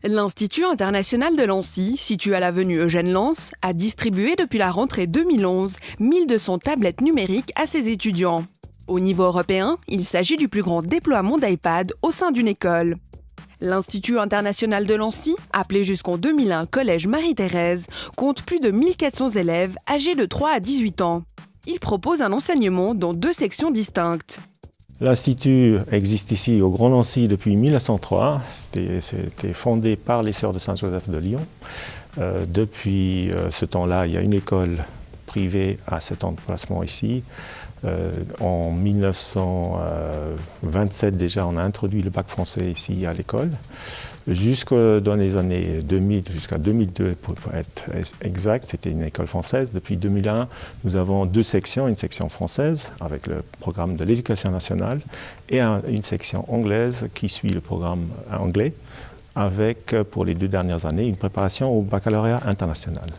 L'Institut international de Lancy, situé à l'avenue Eugène Lens, a distribué depuis la rentrée 2011 1200 tablettes numériques à ses étudiants. Au niveau européen, il s'agit du plus grand déploiement d'iPad au sein d'une école. L'Institut international de Lancy, appelé jusqu'en 2001 Collège Marie-Thérèse, compte plus de 1400 élèves âgés de 3 à 18 ans. Il propose un enseignement dans 2 sections distinctes. L'Institut existe ici au Grand Nancy depuis 1903. C'était fondé par les Sœurs de Saint-Joseph de Lyon. Depuis ce temps-là, il y a une école privée à cet emplacement ici. En 1927 déjà, on a introduit le bac français ici à l'école. Jusque dans les années 2000, jusqu'à 2002 pour être exact, c'était une école française. Depuis 2001, nous avons 2 sections, une section française avec le programme de l'éducation nationale et une section anglaise qui suit le programme anglais avec, pour les 2 dernières années, une préparation au baccalauréat international.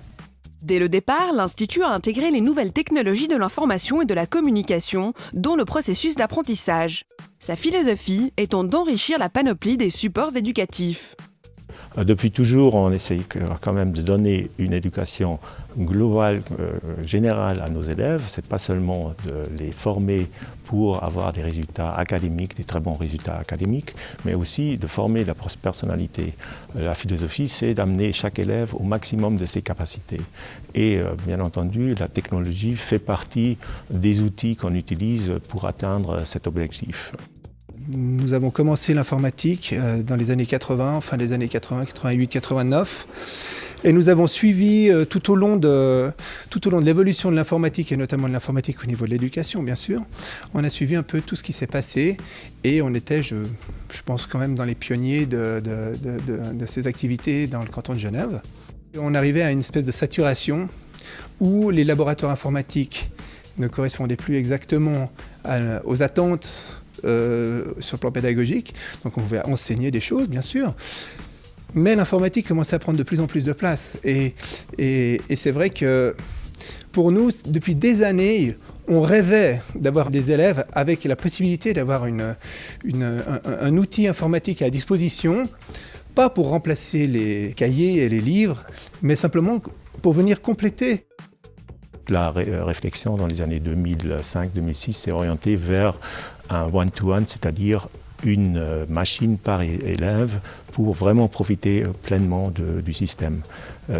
Dès le départ, l'Institut a intégré les nouvelles technologies de l'information et de la communication, dont le processus d'apprentissage. Sa philosophie étant d'enrichir la panoplie des supports éducatifs. Depuis toujours, on essaye quand même de donner une éducation globale, générale à nos élèves. Ce n'est pas seulement de les former pour avoir des résultats académiques, des très bons résultats académiques, mais aussi de former la personnalité. La philosophie, c'est d'amener chaque élève au maximum de ses capacités. Et bien entendu, la technologie fait partie des outils qu'on utilise pour atteindre cet objectif. Nous avons commencé l'informatique dans les années 80, fin des années 80, 88, 89. Et nous avons suivi tout au long de l'évolution de l'informatique, et notamment de l'informatique au niveau de l'éducation, bien sûr. On a suivi un peu tout ce qui s'est passé et on était, je pense, quand même dans les pionniers de ces activités dans le canton de Genève. Et on arrivait à une espèce de saturation où les laboratoires informatiques ne correspondaient plus exactement aux attentes sur le plan pédagogique. Donc on pouvait enseigner des choses, bien sûr. Mais l'informatique commençait à prendre de plus en plus de place. Et c'est vrai que pour nous, depuis des années, on rêvait d'avoir des élèves avec la possibilité d'avoir un outil informatique à disposition, pas pour remplacer les cahiers et les livres, mais simplement pour venir compléter. La réflexion dans les années 2005-2006 s'est orientée vers un one-to-one, c'est-à-dire une machine par élève pour vraiment profiter pleinement du système.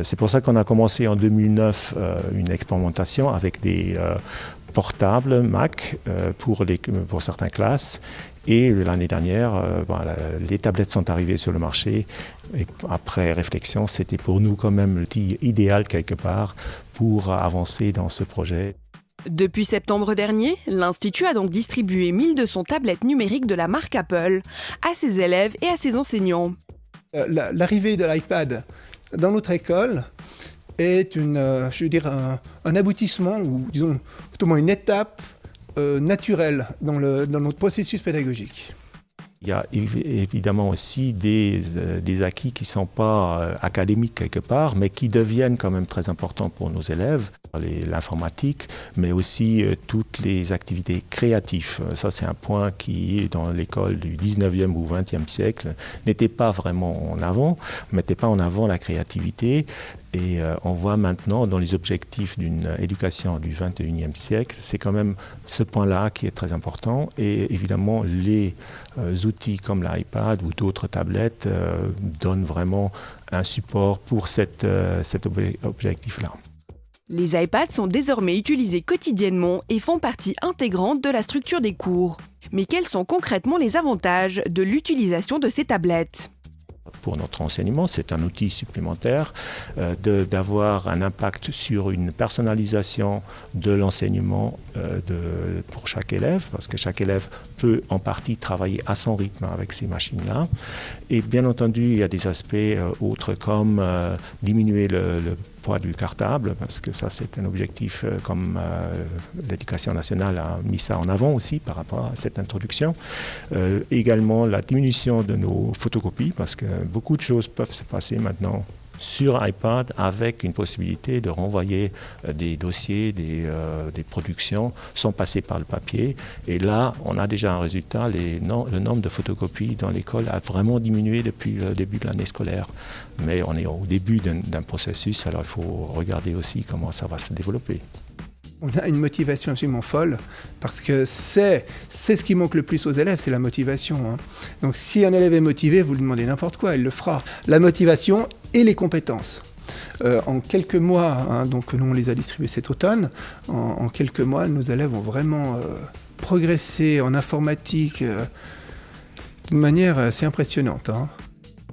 C'est pour ça qu'on a commencé en 2009 une expérimentation avec des portables Mac pour certaines classes. Et l'année dernière, les tablettes sont arrivées sur le marché. Et après réflexion, c'était pour nous quand même l'outil idéal quelque part pour avancer dans ce projet. Depuis septembre dernier, l'Institut a donc distribué 1200 tablettes numériques de la marque Apple à ses élèves et à ses enseignants. L'arrivée de l'iPad dans notre école est un aboutissement, ou disons plutôt une étape naturelle dans notre processus pédagogique. Il y a évidemment aussi des acquis qui ne sont pas académiques quelque part, mais qui deviennent quand même très importants pour nos élèves. L'informatique, mais aussi toutes les activités créatives. Ça, c'est un point qui, dans l'école du 19e ou 20e siècle, n'était pas vraiment en avant, ne mettait pas en avant la créativité. Et on voit maintenant dans les objectifs d'une éducation du 21e siècle, c'est quand même ce point-là qui est très important. Et évidemment, les outils comme l'iPad ou d'autres tablettes donnent vraiment un support pour cet objectif-là. Les iPads sont désormais utilisés quotidiennement et font partie intégrante de la structure des cours. Mais quels sont concrètement les avantages de l'utilisation de ces tablettes ? Pour notre enseignement, c'est un outil supplémentaire d'avoir un impact sur une personnalisation de l'enseignement pour chaque élève, parce que chaque élève peut en partie travailler à son rythme avec ces machines-là. Et bien entendu, il y a des aspects autres comme diminuer le poids du cartable, parce que ça c'est un objectif comme l'éducation nationale a mis ça en avant aussi par rapport à cette introduction. Également la diminution de nos photocopies, parce que beaucoup de choses peuvent se passer maintenant sur iPad avec une possibilité de renvoyer des dossiers, des productions sans passer par le papier. Et là, on a déjà un résultat. Le nombre de photocopies dans l'école a vraiment diminué depuis le début de l'année scolaire. Mais on est au début d'un processus, alors il faut regarder aussi comment ça va se développer. On a une motivation absolument folle parce que c'est ce qui manque le plus aux élèves, c'est la motivation. Hein. Donc si un élève est motivé, vous lui demandez n'importe quoi, il le fera. La motivation et les compétences. En quelques mois, hein, donc nous on les a distribués cet automne, en quelques mois, nos élèves ont vraiment progressé en informatique d'une manière assez impressionnante. Hein.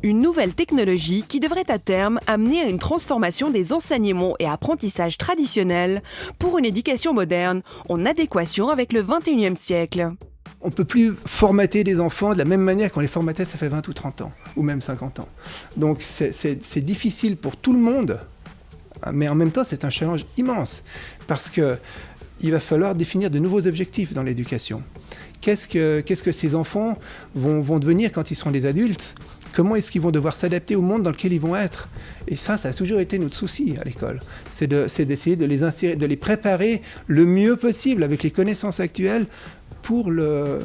Une nouvelle technologie qui devrait à terme amener à une transformation des enseignements et apprentissages traditionnels pour une éducation moderne en adéquation avec le XXIe siècle. On ne peut plus formater des enfants de la même manière qu'on les formatait ça fait 20 ou 30 ans, ou même 50 ans. Donc c'est difficile pour tout le monde, mais en même temps c'est un challenge immense, parce qu'il va falloir définir de nouveaux objectifs dans l'éducation. Qu'est-ce que ces enfants vont devenir quand ils seront des adultes ? Comment est-ce qu'ils vont devoir s'adapter au monde dans lequel ils vont être ? Et ça a toujours été notre souci à l'école. C'est d'essayer de les insérer, de les préparer le mieux possible avec les connaissances actuelles pour le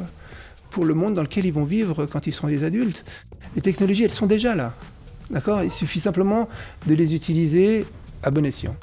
monde dans lequel ils vont vivre quand ils seront des adultes. Les technologies, elles sont déjà là. D'accord ? Il suffit simplement de les utiliser à bon escient.